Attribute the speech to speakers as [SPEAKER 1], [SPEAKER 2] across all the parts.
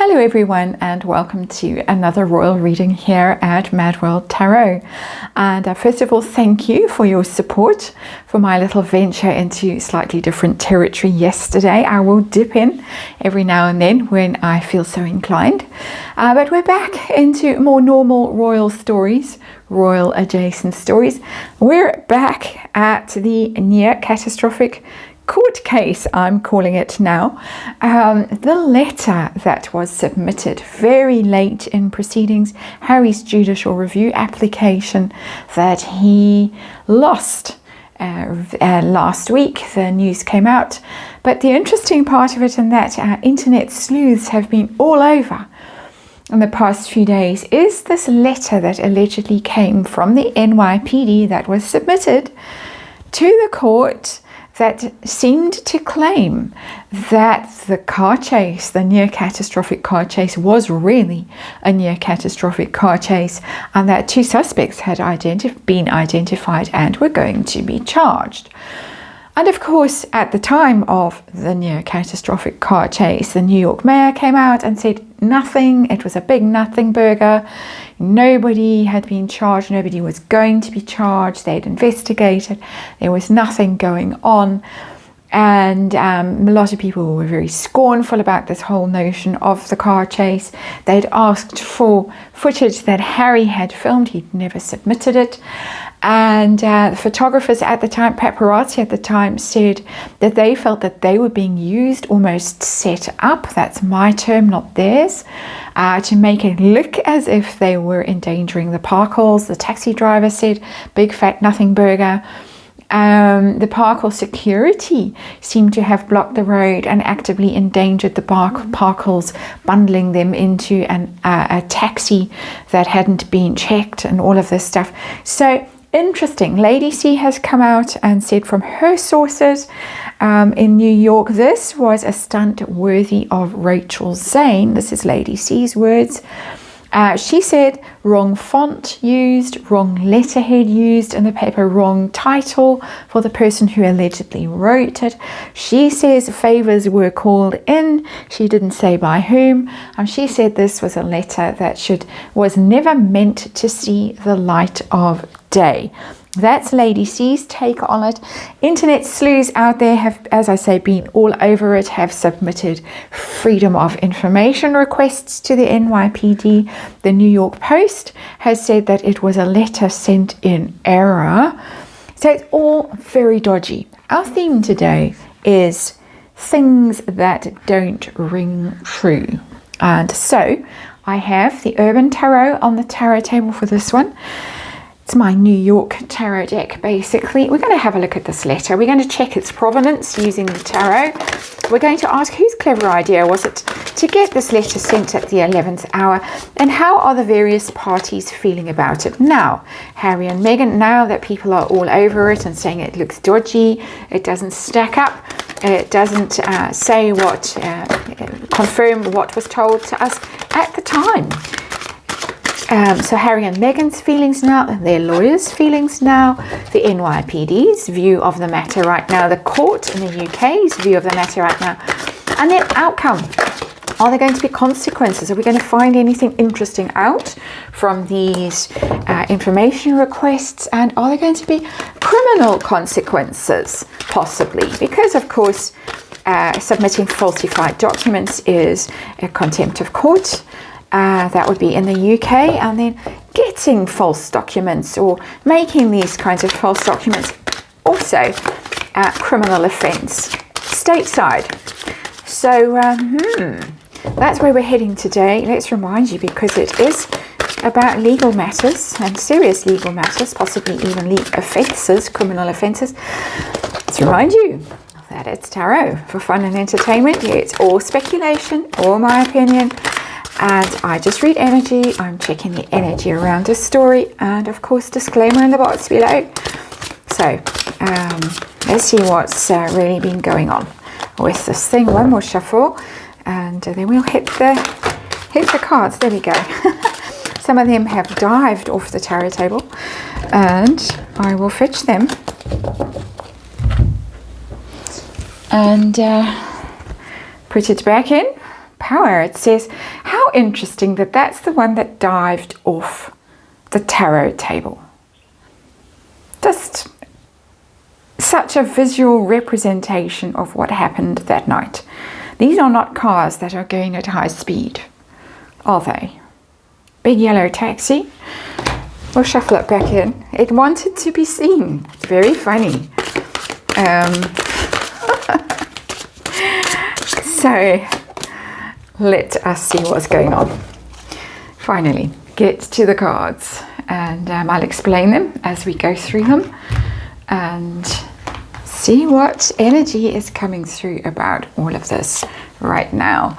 [SPEAKER 1] Hello everyone, and welcome to another royal reading here at MadWorldTarot. And first of all, thank you for your support for my little venture into slightly different territory yesterday. I will dip in every now and then when I feel so inclined. But we're back into more normal royal stories, royal adjacent stories. We're back at the near catastrophic court case, I'm calling it now. The letter that was submitted very late in proceedings, Harry's judicial review application that he lost last week. The news came out, but the interesting part of it and that internet sleuths have been all over in the past few days is this letter that allegedly came from the NYPD that was submitted to the court that seemed to claim that the car chase, the near catastrophic car chase, was really a near catastrophic car chase, and that two suspects had been identified and were going to be charged. And of course, at the time of the near catastrophic car chase, the New York mayor came out and said nothing. It was a big nothing burger. Nobody had been charged. Nobody was going to be charged. They'd investigated. There was nothing going on. And a lot of people were very scornful about this whole notion of the car chase. They'd asked for footage that Harry had filmed. He'd never submitted it. And the photographers at the time, paparazzi at the time, said that they felt that they were being used, almost set up, that's my term, not theirs, to make it look as if they were endangering the Parkles. The taxi driver said, big fat nothing burger. The Parkle security seemed to have blocked the road and actively endangered the Parkles, bundling them into a taxi that hadn't been checked and all of this stuff. So interesting. Lady C has come out and said from her sources in New York, this was a stunt worthy of Rachel Zane. This is Lady C's words. She said wrong font used, wrong letterhead used in the paper, wrong title for the person who allegedly wrote it. She says favors were called in. She didn't say by whom. She said this was a letter that was never meant to see the light of day. That's Lady C's take on it. Internet sleuths out there have, as I say, been all over it, have submitted freedom of information requests to the NYPD. The New York Post has said that it was a letter sent in error. So it's all very dodgy. Our theme today is things that don't ring true. And so I have the Urban Tarot on the tarot table for this one. It's my New York tarot deck, basically. We're going to have a look at this letter. We're going to check its provenance using the tarot. We're going to ask whose clever idea was it to get this letter sent at the 11th hour, and how are the various parties feeling about it now. Harry and Meghan, now that people are all over it and saying it looks dodgy, it doesn't stack up, it doesn't confirm what was told to us at the time. So Harry and Meghan's feelings now, their lawyers' feelings now, the NYPD's view of the matter right now, the court in the UK's view of the matter right now, and their outcome. Are there going to be consequences? Are we going to find anything interesting out from these information requests? And are there going to be criminal consequences, possibly? Because, of course, submitting falsified documents is a contempt of court. That would be in the UK, and then getting false documents or making these kinds of false documents also criminal offence stateside. So that's where we're heading today. Let's remind you, because it is about legal matters and serious legal matters, possibly even offences, criminal offences. Let's remind you that it's tarot for fun and entertainment. It's all speculation, all my opinion. And I just read energy. I'm checking the energy around a story, and of course disclaimer in the box below. So let's see what's really been going on with this thing. One more shuffle, and then we'll hit the cards. There we go. Some of them have dived off the tarot table, and I will fetch them and put it back in. power. It says, how interesting that that's the one that dived off the tarot table. Just such a visual representation of what happened that night. These are not cars that are going at high speed, are they? Big yellow taxi. We'll shuffle it back in. It wanted to be seen. Very funny. So let us see what's going on. Finally, get to the cards, and I'll explain them as we go through them and see what energy is coming through about all of this right now.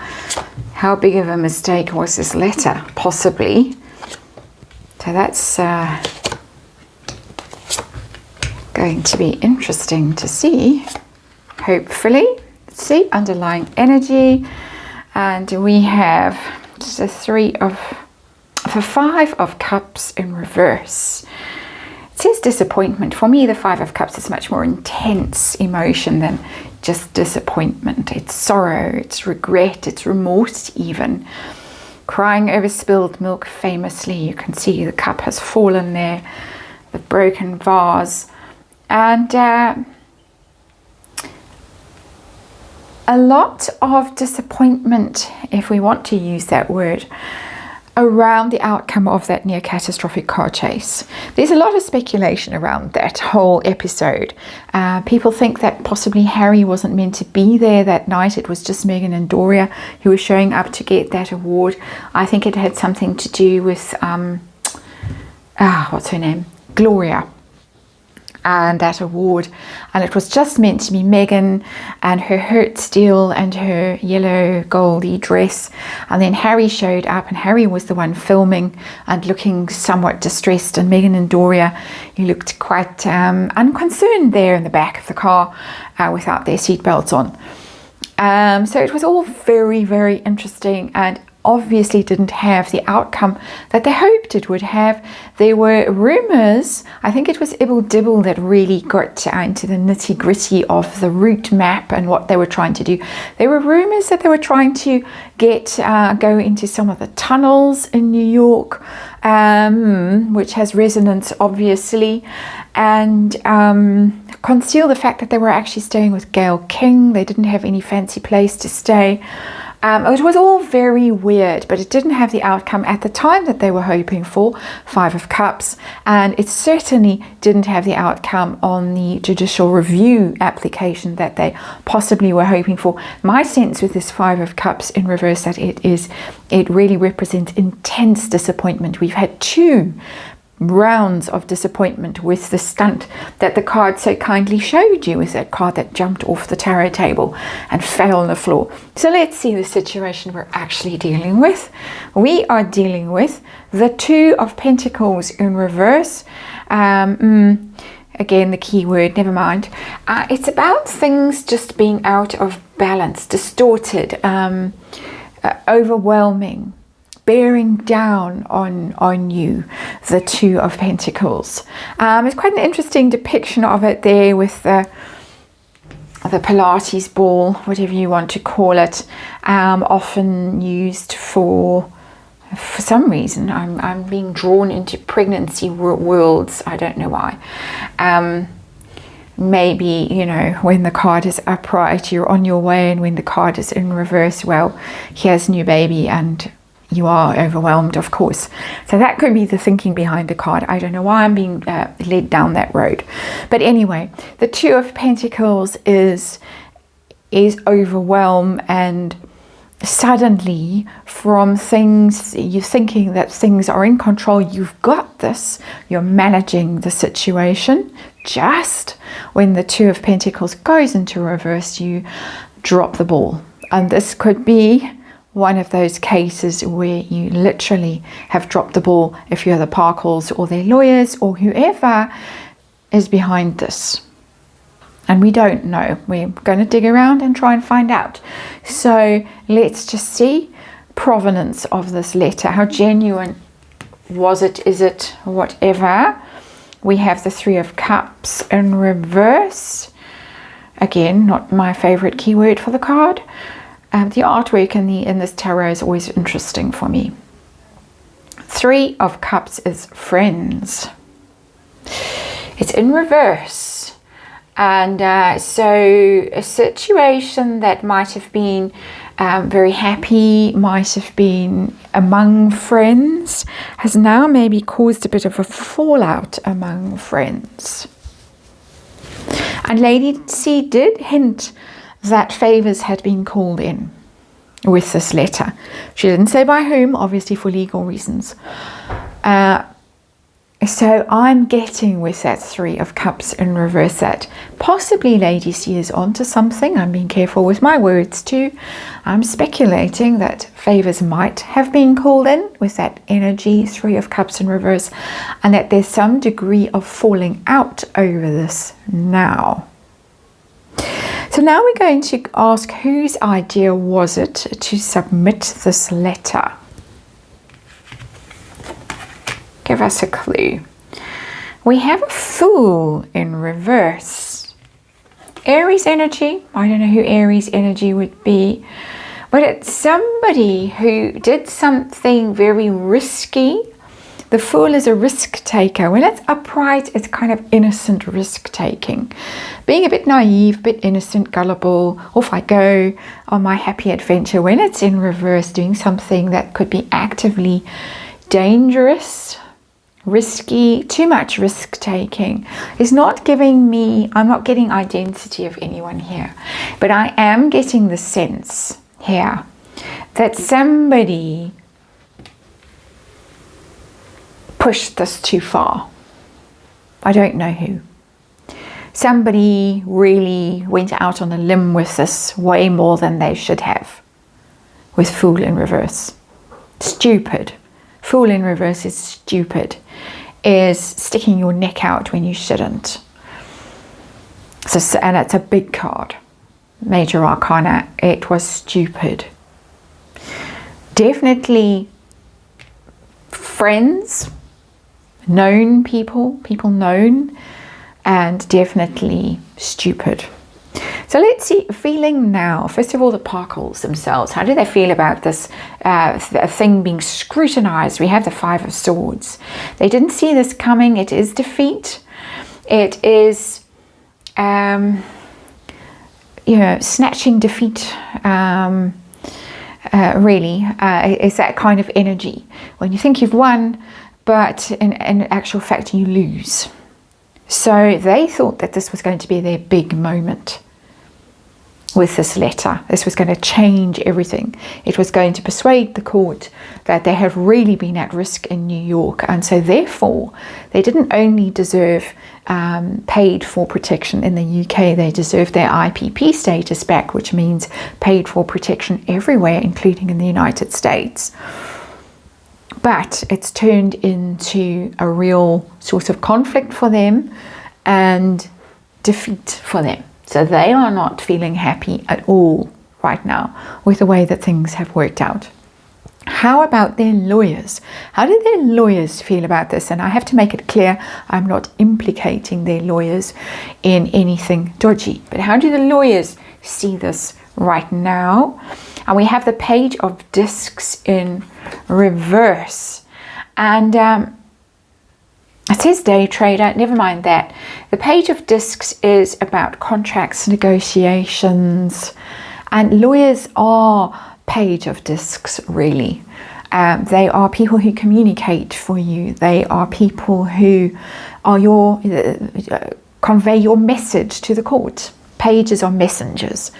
[SPEAKER 1] How big of a mistake was this letter? Possibly. So that's going to be interesting to see, hopefully. Let's see, underlying energy. And we have the Five of Cups in reverse. It says disappointment. For me, the Five of Cups is much more intense emotion than just disappointment. It's sorrow, it's regret, it's remorse even. Crying over spilled milk, famously. You can see the cup has fallen there, the broken vase. And a lot of disappointment, if we want to use that word, around the outcome of that near catastrophic car chase. There's a lot of speculation around that whole episode. People think that possibly Harry wasn't meant to be there that night. It was just Meghan and Doria who were showing up to get that award. I think it had something to do with what's her name? Gloria. And that award, and it was just meant to be Meghan and her hurt steel and her yellow goldy dress, and then Harry showed up, and Harry was the one filming and looking somewhat distressed, and Meghan and Doria, who looked quite unconcerned there in the back of the car without their seatbelts on. So it was all very, very interesting, and obviously didn't have the outcome that they hoped it would have. There were rumours, I think it was Ibble Dibble that really got into the nitty gritty of the route map and what they were trying to do. There were rumours that they were trying to go into some of the tunnels in New York, which has resonance obviously, and conceal the fact that they were actually staying with Gayle King. They didn't have any fancy place to stay. It was all very weird, but it didn't have the outcome at the time that they were hoping for, Five of Cups, and it certainly didn't have the outcome on the judicial review application that they possibly were hoping for. My sense with this Five of Cups in reverse that it really represents intense disappointment. We've had two rounds of disappointment with the stunt that the card so kindly showed you, with that card that jumped off the tarot table and fell on the floor. So let's see the situation we're actually dealing with. We are dealing with the Two of Pentacles in reverse. Again, the key word, never mind. It's about things just being out of balance, distorted, overwhelming, bearing down on you, the Two of Pentacles. It's quite an interesting depiction of it there with the Pilates ball, whatever you want to call it, often used for some reason. I'm being drawn into pregnancy worlds. I don't know why. Maybe, you know, when the card is upright, you're on your way, and when the card is in reverse, well, here's new baby and you are overwhelmed, of course. So that could be the thinking behind the card. I don't know why I'm being led down that road. But anyway, the Two of Pentacles is overwhelm, and suddenly from things, you're thinking that things are in control, you've got this, you're managing the situation. Just when the Two of Pentacles goes into reverse, you drop the ball. And this could be one of those cases where you literally have dropped the ball if you're the Parkles or their lawyers or whoever is behind this. And we don't know. We're going to dig around and try and find out. So let's just see provenance of this letter. How genuine was it? Is it whatever? We have the Three of Cups in reverse. Again, not my favorite keyword for the card. the artwork in this tarot is always interesting for me. 3 of Cups is friends. It's in reverse. And so a situation that might have been very happy, might have been among friends, has now maybe caused a bit of a fallout among friends. And Lady C did hint that favors had been called in with this letter. She didn't say by whom, obviously for legal reasons. So I'm getting with that 3 of Cups in reverse that possibly Lady C is onto something. I'm being careful with my words too. I'm speculating that favors might have been called in with that energy, 3 of Cups in reverse, and that there's some degree of falling out over this now. So now we're going to ask, whose idea was it to submit this letter? Give us a clue. We have a Fool in reverse. Aries energy. I don't know who Aries energy would be, but it's somebody who did something very risky. The Fool is a risk taker. When it's upright, it's kind of innocent risk taking. Being a bit naive, a bit innocent, gullible. Off I go on my happy adventure. When it's in reverse, doing something that could be actively dangerous, risky, too much risk taking, is not giving me, I'm not getting identity of anyone here, but I am getting the sense here that somebody pushed this too far. I don't know who. Somebody really went out on a limb with this way more than they should have with Fool in reverse. Stupid. Fool in reverse is stupid, is sticking your neck out when you shouldn't. So, and it's a big card. Major Arcana, it was stupid. Definitely friends, known people, people known, and definitely stupid. So let's see, feeling now. First of all, the Parkles themselves. How do they feel about this thing being scrutinized? We have the 5 of Swords. They didn't see this coming. It is defeat. It is, snatching defeat. Really, it's that kind of energy. When you think you've won, but in actual fact, you lose. So they thought that this was going to be their big moment. With this letter, this was going to change everything. It was going to persuade the court that they have really been at risk in New York, and so therefore they didn't only deserve paid for protection in the UK, they deserved their IPP status back, which means paid for protection everywhere, including in the United States. But it's turned into a real sort of conflict for them and defeat for them. So they are not feeling happy at all right now with the way that things have worked out. How about their lawyers? How do their lawyers feel about this? And I have to make it clear, I'm not implicating their lawyers in anything dodgy. But how do the lawyers see this right now? And we have the Page of Discs in reverse. And it says day trader, never mind that. The Page of Discs is about contracts, negotiations, and lawyers are Page of Discs, really. They are people who communicate for you. They are people who are your convey your message to the court. Pages are messengers.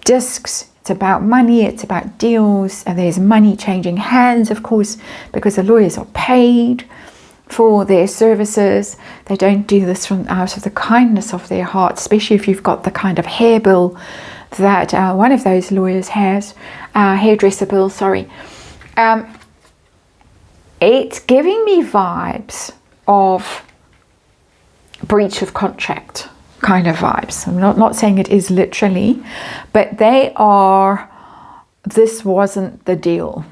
[SPEAKER 1] Discs, it's about money, it's about deals, and there's money changing hands, of course, because the lawyers are paid for their services. They don't do this from out of the kindness of their heart, especially if you've got the kind of hair bill that one of those lawyers has, hairdresser bill, sorry. It's giving me vibes of breach of contract kind of vibes. I'm not saying it is literally, but they are, this wasn't the deal.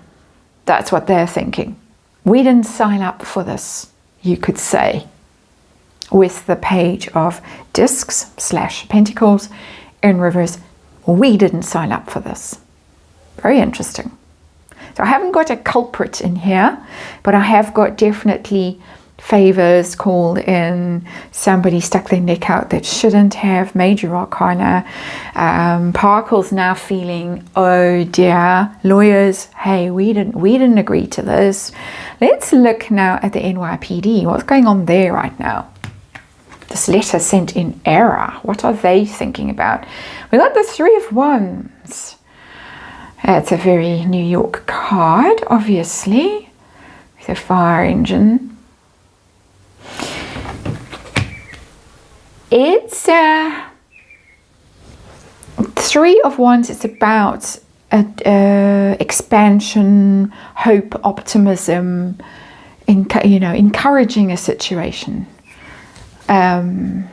[SPEAKER 1] That's what they're thinking. We didn't sign up for this, you could say, with the Page of Discs / Pentacles in reverse. We didn't sign up for this. Very interesting. So I haven't got a culprit in here, but I have got definitely favors called in, somebody stuck their neck out that shouldn't have, major arcana. Parkle's now feeling, oh dear, lawyers, hey, we didn't agree to this. Let's look now at the NYPD. What's going on there right now? This letter sent in error. What are they thinking about? We got the Three of Wands. It's a very New York card, obviously, with a fire engine. It's Three of Wands. It's about expansion, hope, optimism, encouraging a situation. In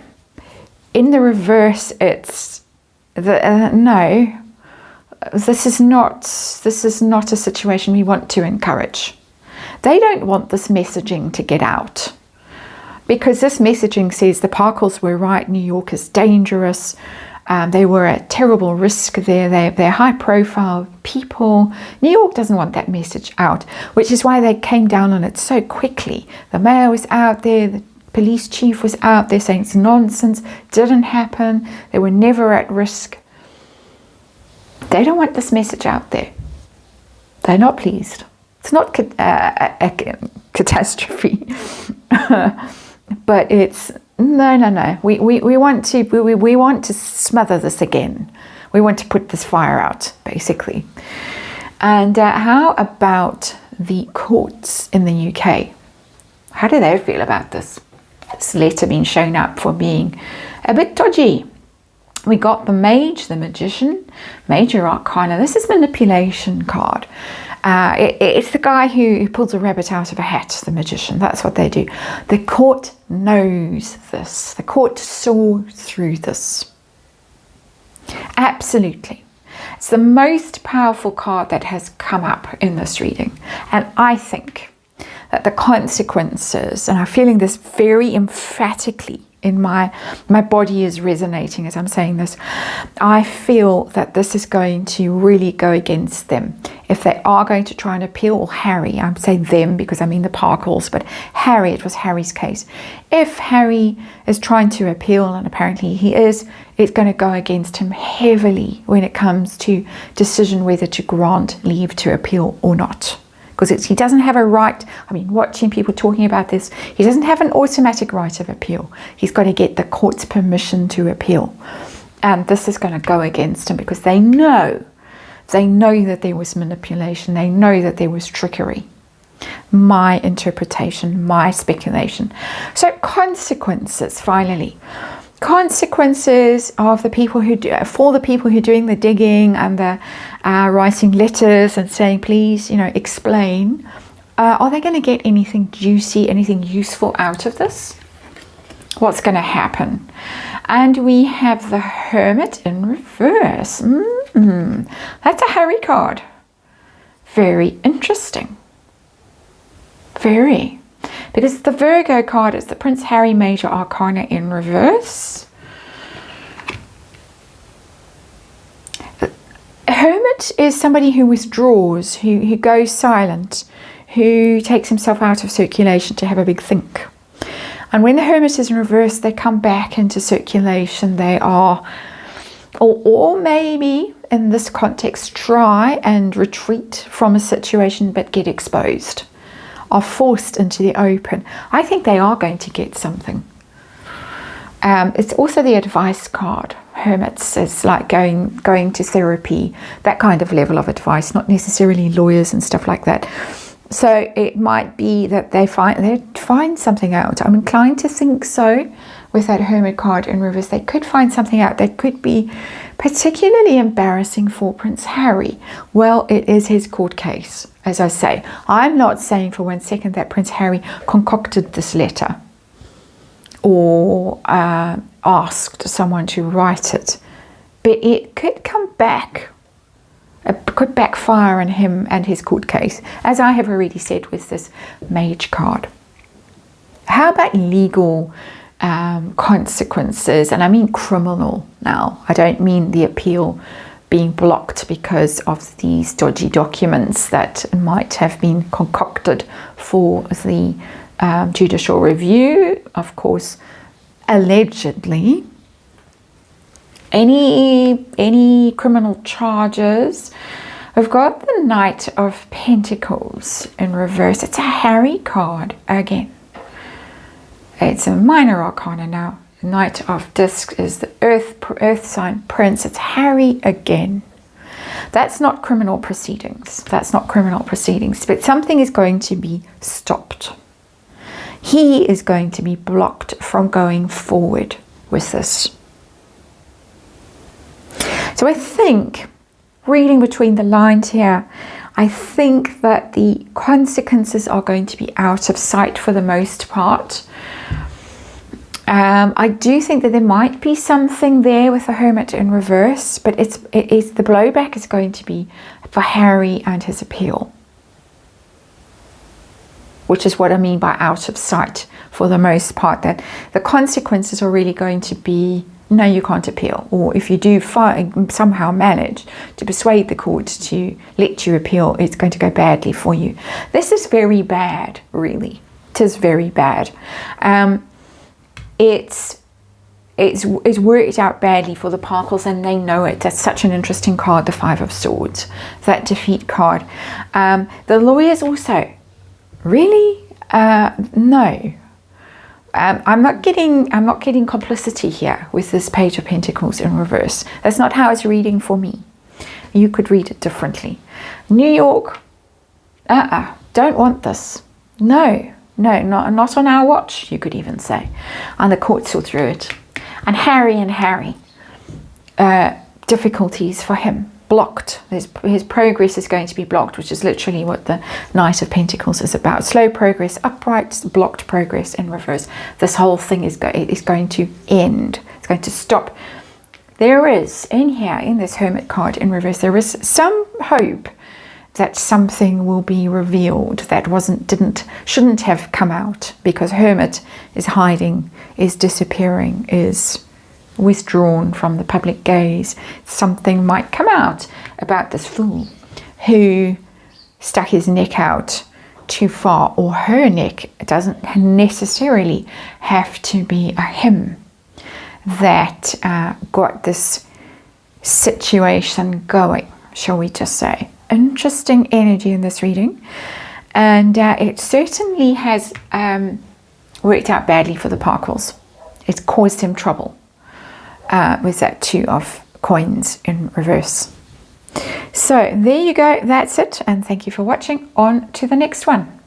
[SPEAKER 1] the reverse, it's no. This is not a situation we want to encourage. They don't want this messaging to get out, because this messaging says the Parkles were right, New York is dangerous, they were at terrible risk there, they're high profile people. New York doesn't want that message out, which is why they came down on it so quickly. The mayor was out there, the police chief was out there saying it's nonsense, didn't happen, they were never at risk. They don't want this message out there. They're not pleased. It's not a catastrophe, but it's no. We want to smother this again. We want to put this fire out, basically. And how about the courts in the UK? How do they feel about this? This letter being shown up for being a bit dodgy. We got the Mage, the Magician, Major Arcana. This is manipulation card. It's the guy who pulls a rabbit out of a hat, the Magician. That's what they do. The court knows this. The court saw through this. Absolutely. It's the most powerful card that has come up in this reading. And I think that the consequences, and I'm feeling this very emphatically in my body is resonating as I'm saying this. I feel that this is going to really go against them. If they are going to try and appeal, or Harry, I'm saying them because I mean the Parkles, but Harry, it was Harry's case. If Harry is trying to appeal, and apparently he is, it's going to go against him heavily when it comes to decision whether to grant leave to appeal or not. Because he doesn't have a right, I mean, watching people talking about this, he doesn't have an automatic right of appeal. He's got to get the court's permission to appeal. And this is going to go against him because they know that there was manipulation. They know that there was trickery. My interpretation, my speculation. So consequences, finally. Consequences of the people who do, for the people who are doing the digging and the writing letters and saying, please, explain. Are they going to get anything juicy, anything useful out of this? What's going to happen? And we have the Hermit in reverse. That's a Harry card. Very interesting. Very. Because the Virgo card is the Prince Harry Major Arcana in reverse. Hermit is somebody who withdraws, who goes silent, who takes himself out of circulation to have a big think. And when the Hermit is in reverse, they come back into circulation. They are, or maybe in this context, try and retreat from a situation but get exposed, are forced into the open. I think they are going to get something. It's also the advice card. Hermits is like going to therapy, that kind of level of advice, not necessarily lawyers and stuff like that. So it might be that they find something out. I'm inclined to think so. With that Hermit card in reverse, they could find something out that could be particularly embarrassing for Prince Harry. Well, it is his court case, as I say. I'm not saying for 1 second that Prince Harry concocted this letter or asked someone to write it, but it could come back. It could backfire on him and his court case, as I have already said with this Mage card. How about legal consequences? And I mean criminal now. I don't mean the appeal being blocked because of these dodgy documents that might have been concocted for the judicial review. Of course, allegedly, any criminal charges. We've got the Knight of Pentacles in reverse. It's a Harry card again. It's a minor arcana now. The Knight of Discs is the earth sign prince. It's Harry again. That's not criminal proceedings. That's not criminal proceedings. But something is going to be stopped. He is going to be blocked from going forward with this. So I think, reading between the lines here, I think that the consequences are going to be out of sight for the most part. I do think that there might be something there with the Hermit in reverse, but it is the blowback is going to be for Harry and his appeal, which is what I mean by out of sight for the most part, that the consequences are really going to be, no, you can't appeal, or if you do somehow manage to persuade the court to let you appeal, it's going to go badly for you. This is very bad, really. It is very bad. It's worked out badly for the Parkles, and they know it. That's such an interesting card, the Five of Swords, that defeat card. The lawyers also, really, no. I'm not getting complicity here with this Page of Pentacles in reverse. That's not how it's reading for me. You could read it differently. New York, don't want this. No, not on our watch, you could even say. And the court saw through it. And Harry, difficulties for him. Blocked. His progress is going to be blocked, which is literally what the Knight of Pentacles is about. Slow progress, upright, blocked progress in reverse. This whole thing is going to end. It's going to stop. There is, in here, in this Hermit card in reverse, there is some hope that something will be revealed that shouldn't have come out, because Hermit is hiding, is disappearing, is withdrawn from the public gaze. Something might come out about this fool who stuck his neck out too far, or her neck. It doesn't necessarily have to be a him that got this situation going, shall we just say. Interesting energy in this reading, and it certainly has worked out badly for the Parkles. It's caused him trouble with that Two of Coins in reverse. So there you go, that's it, and thank you for watching. On to the next one.